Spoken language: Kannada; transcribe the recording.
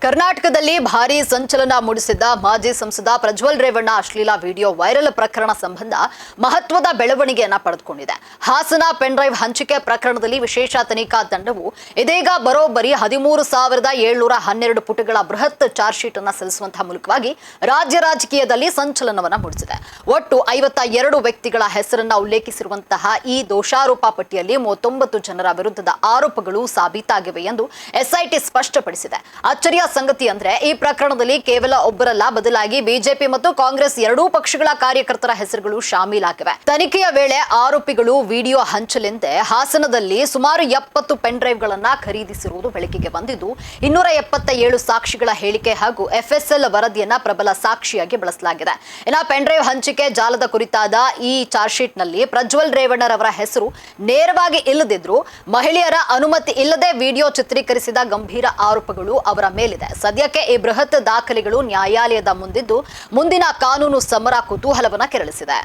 ಕರ್ನಾಟಕದಲ್ಲಿ ಭಾರೀ ಸಂಚಲನ ಮೂಡಿಸಿದ್ದ ಮಾಜಿ ಸಂಸದ ಪ್ರಜ್ವಲ್ ರೇವಣ್ಣ ಅಶ್ಲೀಲ ವಿಡಿಯೋ ವೈರಲ್ ಪ್ರಕರಣ ಸಂಬಂಧ ಮಹತ್ವದ ಬೆಳವಣಿಗೆಯನ್ನ ಪಡೆದುಕೊಂಡಿದೆ. ಹಾಸನ ಪೆನ್ ಡ್ರೈವ್ ಹಂಚಿಕೆ ಪ್ರಕರಣದಲ್ಲಿ ವಿಶೇಷ ತನಿಖಾ ತಂಡವು ಇದೀಗ ಬರೋಬ್ಬರಿ 13,712 ಪುಟಗಳ ಬೃಹತ್ ಚಾರ್ಜ್ ಶೀಟ್ ಅನ್ನು ಸಲ್ಲಿಸುವಂತಹ ಮೂಲಕವಾಗಿ ರಾಜ್ಯ ರಾಜಕೀಯದಲ್ಲಿ ಸಂಚಲನವನ್ನ ಮೂಡಿಸಿದೆ. ಒಟ್ಟು 52 ವ್ಯಕ್ತಿಗಳ ಹೆಸರನ್ನ ಉಲ್ಲೇಖಿಸಿರುವಂತಹ ಈ ದೋಷಾರೋಪ ಪಟ್ಟಿಯಲ್ಲಿ 39 ಜನರ ವಿರುದ್ಧದ ಆರೋಪಗಳು ಸಾಬೀತಾಗಿವೆ ಎಂದು ಎಸ್ಐಟಿ ಸ್ಪಷ್ಟಪಡಿಸಿದೆ. ಅಚ್ಚರಿಯ ಸಂಗತಿ ಅಂದ್ರೆ ಈ ಪ್ರಕರಣದಲ್ಲಿ ಕೇವಲ ಒಬ್ಬರಲ್ಲ, ಬದಲಾಗಿ ಬಿಜೆಪಿ ಮತ್ತು ಕಾಂಗ್ರೆಸ್ ಎರಡೂ ಪಕ್ಷಗಳ ಕಾರ್ಯಕರ್ತರ ಹೆಸರುಗಳು ಶಾಮೀಲಾಗಿವೆ. ತನಿಖೆಯ ವೇಳೆ ಆರೋಪಿಗಳು ವಿಡಿಯೋ ಹಂಚಲೆಂದೇ ಹಾಸನದಲ್ಲಿ ಸುಮಾರು 70 ಪೆನ್ ಡ್ರೈವ್ ಗಳನ್ನ ಖರೀದಿಸಿರುವುದು ಬೆಳಕಿಗೆ ಬಂದಿದ್ದು, 277 ಸಾಕ್ಷಿಗಳ ಹೇಳಿಕೆ ಹಾಗೂ ಎಫ್ಎಸ್ಎಲ್ ವರದಿಯನ್ನ ಪ್ರಬಲ ಸಾಕ್ಷಿಯಾಗಿ ಬಳಸಲಾಗಿದೆ. ಇನ್ನು ಪೆನ್ ಡ್ರೈವ್ ಹಂಚಿಕೆ ಜಾಲದ ಕುರಿತಾದ ಈ ಚಾರ್ಜ್ ಶೀಟ್ ನಲ್ಲಿ ಪ್ರಜ್ವಲ್ ರೇವಣ್ಣರವರ ಹೆಸರು ನೇರವಾಗಿ ಇಲ್ಲದಿದ್ರು, ಮಹಿಳೆಯರ ಅನುಮತಿ ಇಲ್ಲದೆ ವಿಡಿಯೋ ಚಿತ್ರೀಕರಿಸಿದ ಗಂಭೀರ ಆರೋಪಗಳು ಅವರ ಮೇಲಿದೆ. ಸದ್ಯಕ್ಕೆ ಈ ಬೃಹತ್ ದಾಖಲೆಗಳು ನ್ಯಾಯಾಲಯದ ಮುಂದಿದ್ದು, ಮುಂದಿನ ಕಾನೂನು ಸಮರ ಕುತೂಹಲವನ್ನ ಕೆರಳಿಸಿದೆ.